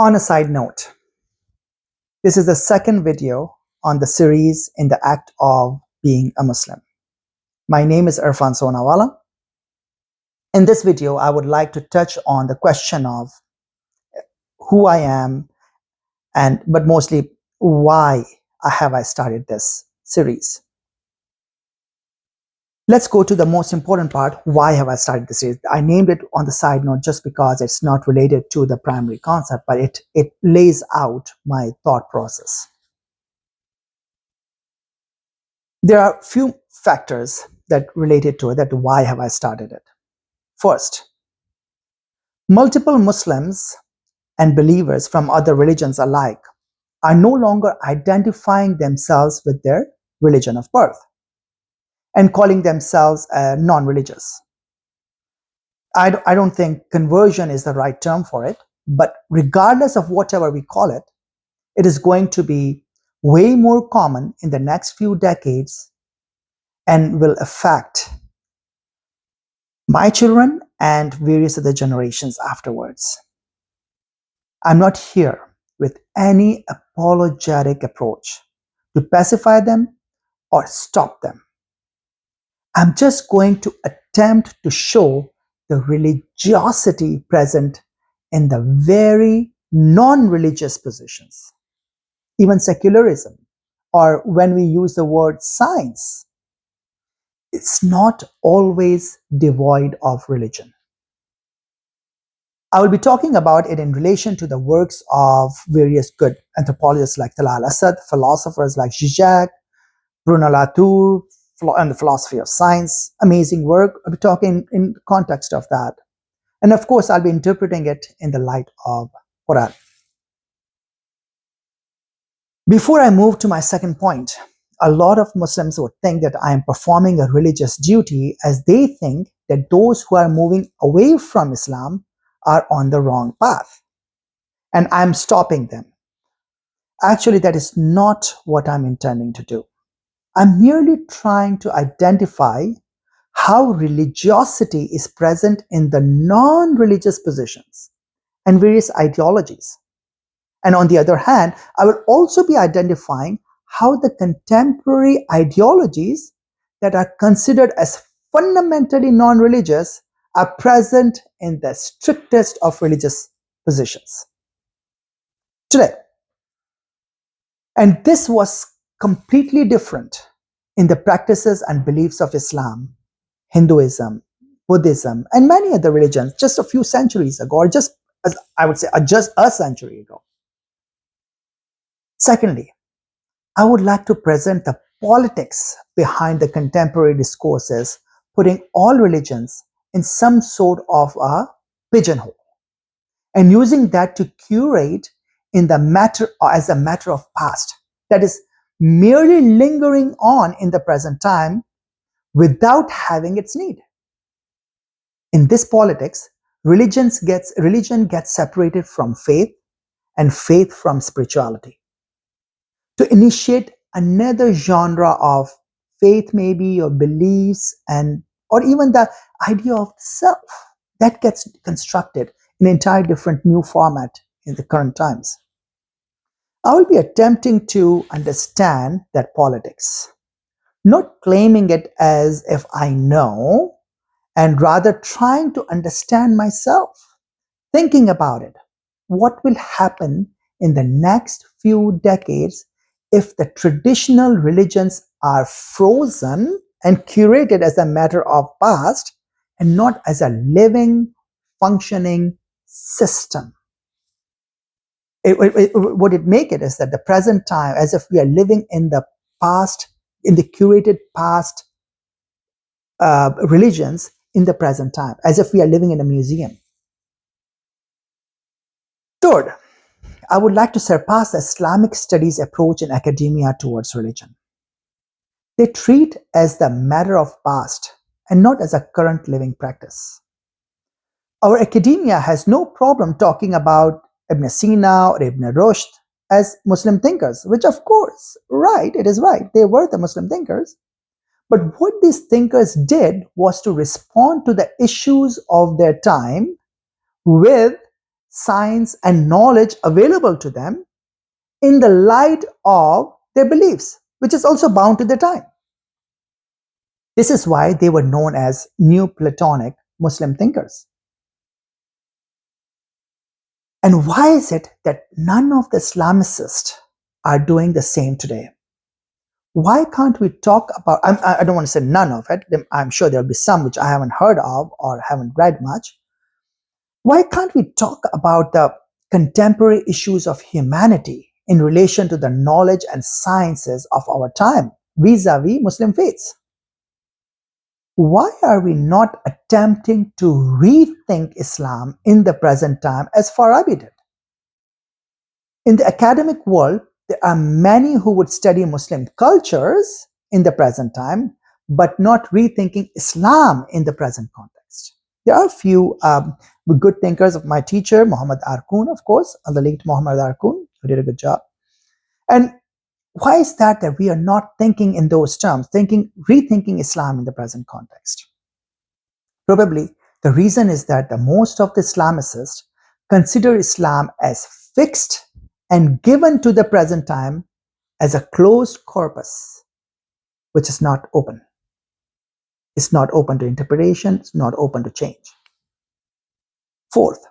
On a side note, this is the second video on the series in the act of being a Muslim. My name is Irfan Sonawala. In this video, I would like to touch on the question of who I am but mostly why have I started this series. Let's go to the most important part. Why have I started this series? I named it on the side note just because it's not related to the primary concept, but it lays out my thought process. There are few factors that related to it, that why have I started it. First, multiple Muslims and believers from other religions alike are no longer identifying themselves with their religion of birth and calling themselves non-religious. I don't think conversion is the right term for it, but regardless of whatever we call it, it is going to be way more common in the next few decades and will affect my children and various other generations afterwards. I'm not here with any apologetic approach to pacify them or stop them. I'm just going to attempt to show the religiosity present in the very non-religious positions, even secularism, or when we use the word science. It's not always devoid of religion. I will be talking about it in relation to the works of various good anthropologists like Talal Asad, philosophers like Zizek, Bruno Latour, and the philosophy of science. Amazing work. I'll be talking in the context of that. And of course, I'll be interpreting it in the light of Quran. Before I move to my second point, a lot of Muslims would think that I am performing a religious duty, as they think that those who are moving away from Islam are on the wrong path and I'm stopping them. Actually, that is not what I'm intending to do. I'm merely trying to identify how religiosity is present in the non-religious positions and various ideologies. And on the other hand, I will also be identifying how the contemporary ideologies that are considered as fundamentally non-religious are present in the strictest of religious positions today. And this was completely different in the practices and beliefs of Islam, Hinduism, Buddhism, and many other religions just a few centuries ago, or just, as I would say, just a century ago. Secondly, I would like to present the politics behind the contemporary discourses, putting all religions in some sort of a pigeonhole and using that to curate in the matter as a matter of past, that is merely lingering on in the present time without having its need. In this politics, religion gets separated from faith and faith from spirituality to initiate another genre of faith, maybe, or beliefs, or even the idea of self that gets constructed in an entire different new format in the current times. I will be attempting to understand that politics, not claiming it as if I know, and rather trying to understand myself, thinking about it. What will happen in the next few decades if the traditional religions are frozen and curated as a matter of past and not as a living, functioning system? What it make it is that the present time, as if we are living in the past, in the curated past religions in the present time, as if we are living in a museum. Third, I would like to surpass the Islamic studies approach in academia towards religion. They treat as the matter of past and not as a current living practice. Our academia has no problem talking about Ibn Sina or Ibn Rushd as Muslim thinkers, which of course, right, it is right, they were the Muslim thinkers. But what these thinkers did was to respond to the issues of their time with science, and knowledge available to them in the light of their beliefs, which is also bound to the time. This is why they were known as New Platonic Muslim thinkers. And why is it that none of the Islamicists are doing the same today? Why can't we talk about, I don't want to say none of it, I'm sure there'll be some which I haven't heard of or haven't read much. Why can't we talk about the contemporary issues of humanity in relation to the knowledge and sciences of our time vis-a-vis Muslim faiths? Why are we not attempting to rethink Islam in the present time as Farabi did? In the academic world, there are many who would study Muslim cultures in the present time, but not rethinking Islam in the present context. There are a few good thinkers of my teacher, Muhammad Arkoon, of course, the late Muhammad Arkoon, who did a good job. And why is that we are not thinking in those terms, rethinking Islam in the present context? Probably the reason is that the most of the Islamicists consider Islam as fixed and given to the present time as a closed corpus, which is not open. It's not open to interpretation, it's not open to change. Fourth,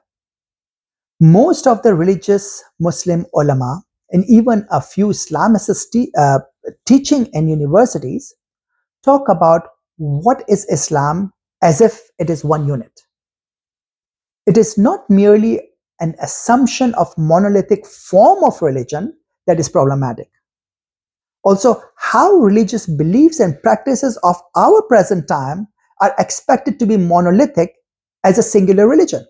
most of the religious Muslim ulama and even a few Islamicist teaching in universities talk about what is Islam as if it is one unit. It is not merely an assumption of monolithic form of religion that is problematic. Also, how religious beliefs and practices of our present time are expected to be monolithic as a singular religion.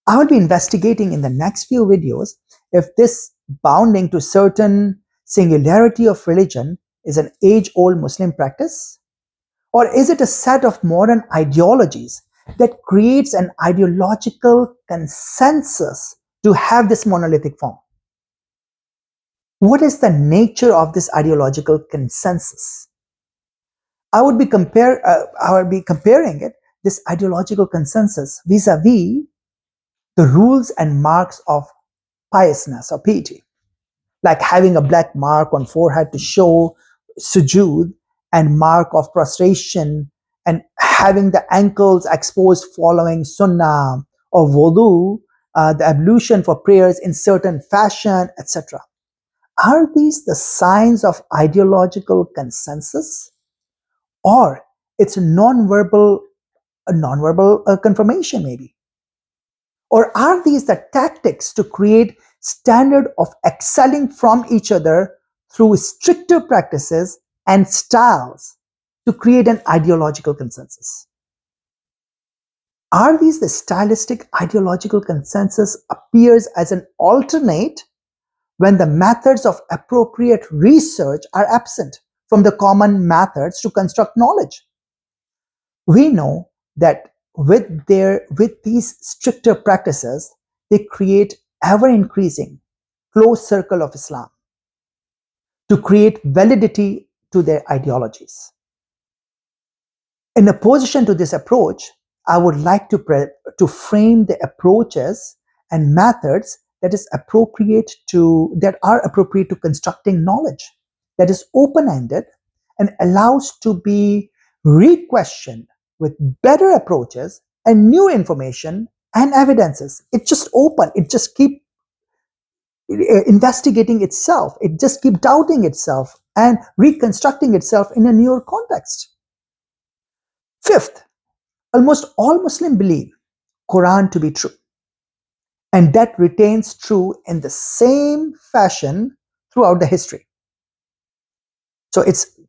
I will be investigating in the next few videos if this bounding to certain singularity of religion is an age-old Muslim practice, or is it a set of modern ideologies that creates an ideological consensus to have this monolithic form? What is the nature of this ideological consensus? I would be comparing it, this ideological consensus, vis-a-vis the rules and marks of piousness or piety, like having a black mark on forehead to show sujood and mark of prostration, and having the ankles exposed following sunnah or wudu, the ablution for prayers in certain fashion, etc. Are these the signs of ideological consensus, or it's a nonverbal confirmation maybe? Or are these the tactics to create standard of excelling from each other through stricter practices and styles to create an ideological consensus? Are these the stylistic ideological consensus appears as an alternate when the methods of appropriate research are absent from the common methods to construct knowledge? We know that with these stricter practices, they create ever increasing close circle of Islam to create validity to their ideologies. In opposition to this approach, I would like to frame the approaches and methods that are appropriate to constructing knowledge, that is open-ended and allows to be re-questioned with better approaches and new information and evidences. It's just open. It just keep investigating itself. It just keep doubting itself and reconstructing itself in a newer context. Fifth, almost all Muslims believe Quran to be true, and that retains true in the same fashion throughout the history. So it's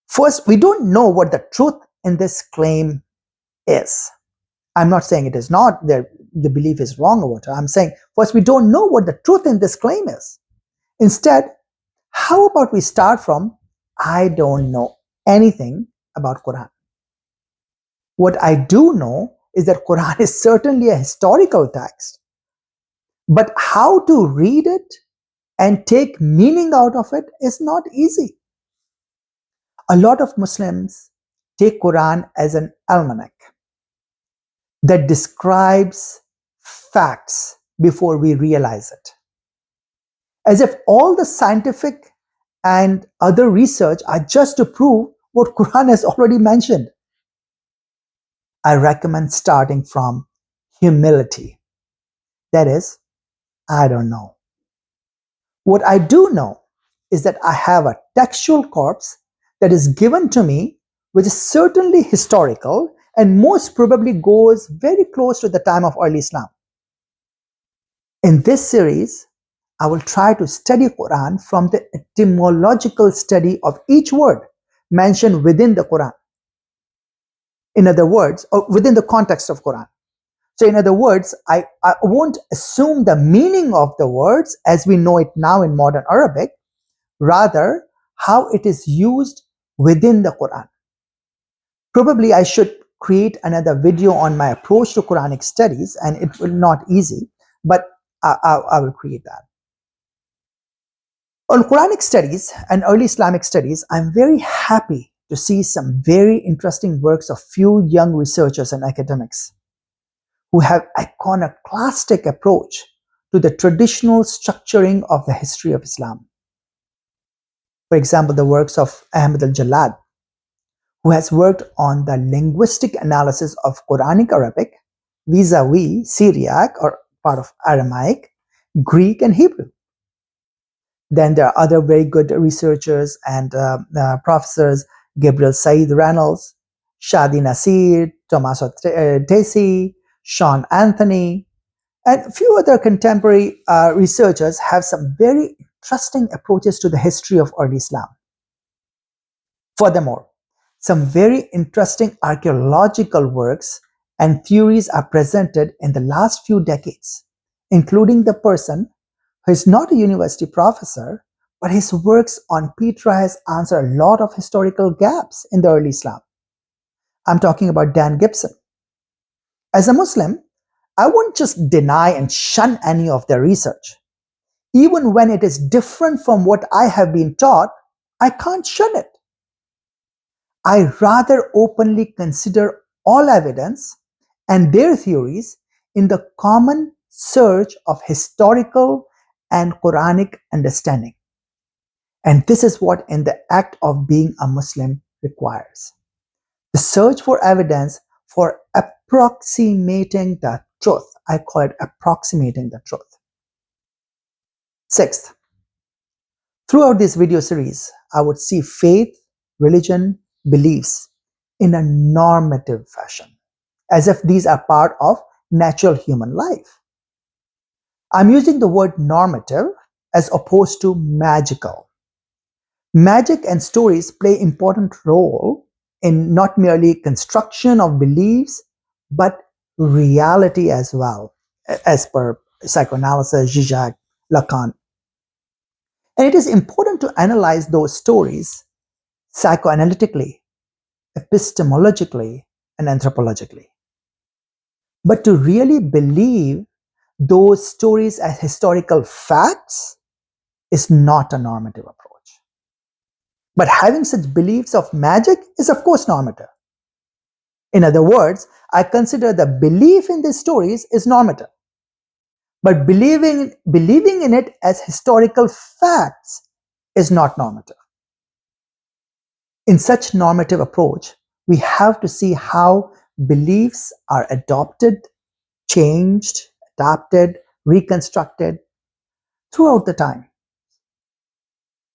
first, we don't know what the truth in this claim is. I'm not saying it is not, the belief is wrong or whatever. I'm saying first, we don't know what the truth in this claim is. Instead, how about we start from, I don't know anything about Quran. What I do know is that Quran is certainly a historical text, but how to read it and take meaning out of it is not easy. A lot of Muslims take Quran as an almanac that describes facts before we realize it. As if all the scientific and other research are just to prove what Quran has already mentioned. I recommend starting from humility. That is, I don't know. What I do know is that I have a textual corpus that is given to me, which is certainly historical and most probably goes very close to the time of early Islam. In this series, I will try to study Quran from the etymological study of each word mentioned within the Quran. In other words, or within the context of Quran. So in other words, I won't assume the meaning of the words as we know it now in modern Arabic, rather how it is used within the Quran. Probably I should create another video on my approach to Quranic studies, and it will not easy, but I will create that. On Quranic studies and early Islamic studies, I'm very happy to see some very interesting works of few young researchers and academics who have iconoclastic approach to the traditional structuring of the history of Islam. For example, the works of Ahmad al-Jalad, who has worked on the linguistic analysis of Quranic Arabic vis-a-vis Syriac or part of Aramaic, Greek and Hebrew. Then there are other very good researchers and professors, Gabriel Said Reynolds, Shadi Nasir, Tommaso Tesi, Sean Anthony, and a few other contemporary researchers have some very interesting approaches to the history of early Islam. Furthermore, some very interesting archaeological works and theories are presented in the last few decades, including the person who is not a university professor, but his works on Petra has answered a lot of historical gaps in the early Islam. I'm talking about Dan Gibson. As a Muslim, I won't just deny and shun any of their research. Even when it is different from what I have been taught, I can't shun it. I rather openly consider all evidence and their theories in the common search of historical and Quranic understanding. And this is what in the act of being a Muslim requires. The search for evidence for approximating the truth. I call it approximating the truth. Sixth, throughout this video series, I would see faith, religion, beliefs in a normative fashion, as if these are part of natural human life. I'm using the word normative as opposed to magical. Magic and stories play important role in not merely construction of beliefs, but reality as well, as per psychoanalysis, Zizek, Lacan. And it is important to analyze those stories psychoanalytically, epistemologically, and anthropologically. But to really believe those stories as historical facts is not a normative approach. But having such beliefs of magic is of course normative. In other words, I consider the belief in these stories is normative. But believing in it as historical facts is not normative. In such normative approach, we have to see how beliefs are adopted, changed, adapted, reconstructed throughout the time.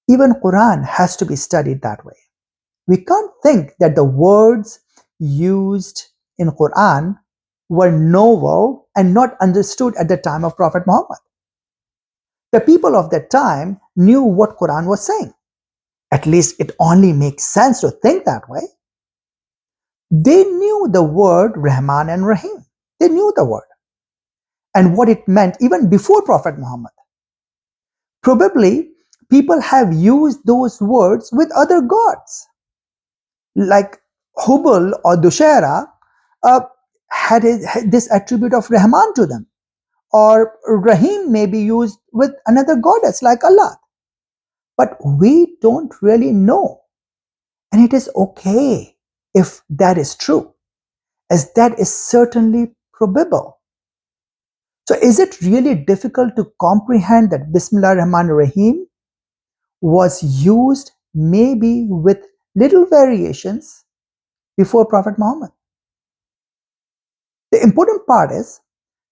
Even Quran has to be studied that way. We can't think that the words used in Quran were novel and not understood at the time of Prophet Muhammad. The people of that time knew what Quran was saying. At least it only makes sense to think that way. They knew the word Rahman and Rahim. They knew the word and what it meant even before Prophet Muhammad. Probably people have used those words with other gods. Like Hubal or Dushera had this attribute of Rahman to them. Or Rahim may be used with another goddess like Allah. But we don't really know. And it is okay if that is true, as that is certainly probable. So, is it really difficult to comprehend that Bismillah Rahman Rahim was used maybe with little variations before Prophet Muhammad? The important part is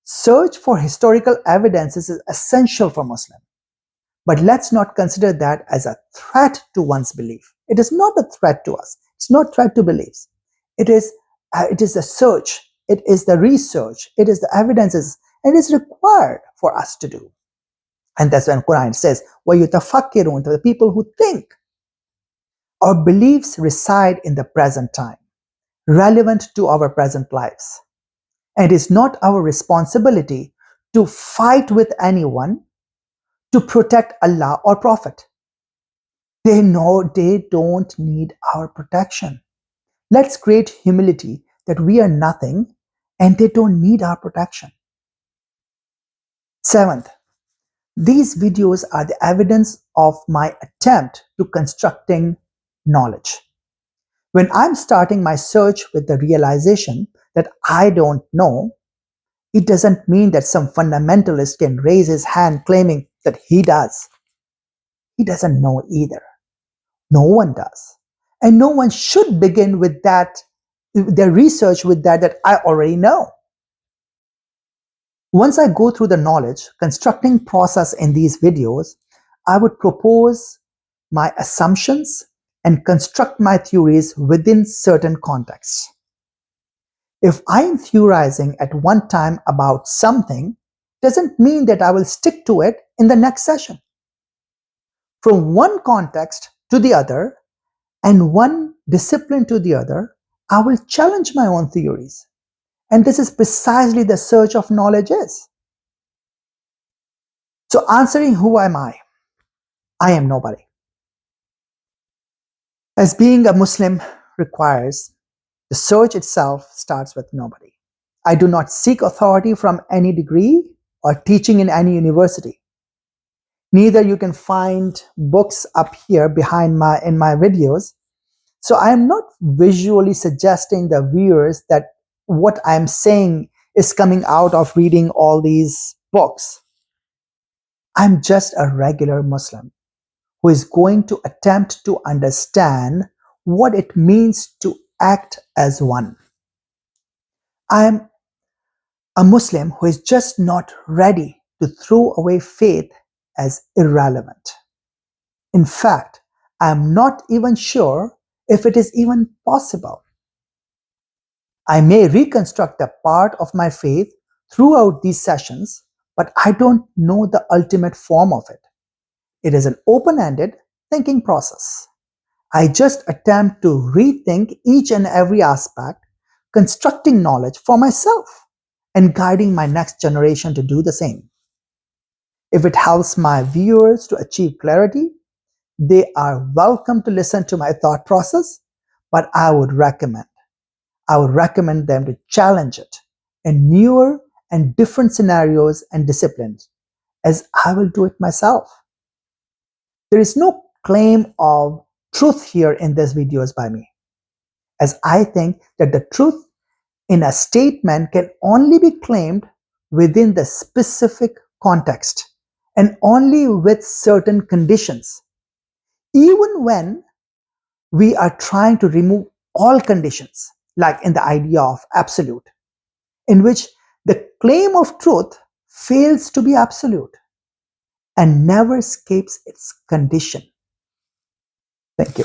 search for historical evidences is essential for Muslims. But let's not consider that as a threat to one's belief. It is not a threat to us. It's not a threat to beliefs. It is the search. It is the research. It is the evidences. It is required for us to do. And that's when Quran says, وَيُتَفَكِّرُونَ, to the people who think. Our beliefs reside in the present time, relevant to our present lives. And it is not our responsibility to fight with anyone to protect Allah or Prophet. They know they don't need our protection. Let's create humility that we are nothing and they don't need our protection. Seventh, these videos are the evidence of my attempt to constructing knowledge. When I'm starting my search with the realization that I don't know, it doesn't mean that some fundamentalist can raise his hand claiming that he does. He doesn't know either. No one does. And no one should begin with that, their research with that I already know. Once I go through the knowledge constructing process in these videos, I would propose my assumptions and construct my theories within certain contexts. If I am theorizing at one time about something, doesn't mean that I will stick to it in the next session. From one context to the other, and one discipline to the other, I will challenge my own theories. And this is precisely the search of knowledge is. So answering who am I? I am nobody. As being a Muslim requires, the search itself starts with nobody. I do not seek authority from any degree or teaching in any university. Neither you can find books up here behind in my videos. So I am not visually suggesting the viewers that what I'm saying is coming out of reading all these books. I'm just a regular Muslim who is going to attempt to understand what it means to act as one. I'm a Muslim who is just not ready to throw away faith as irrelevant. In fact, I'm not even sure if it is even possible. I may reconstruct a part of my faith throughout these sessions, but I don't know the ultimate form of it. It is an open-ended thinking process. I just attempt to rethink each and every aspect, constructing knowledge for myself and guiding my next generation to do the same. If it helps my viewers to achieve clarity, they are welcome to listen to my thought process, but I would recommend them to challenge it in newer and different scenarios and disciplines, as I will do it myself. There is no claim of truth here in these videos by me, as I think that the truth in a statement can only be claimed within the specific context and only with certain conditions, even when we are trying to remove all conditions, like in the idea of absolute, in which the claim of truth fails to be absolute and never escapes its condition. Thank you.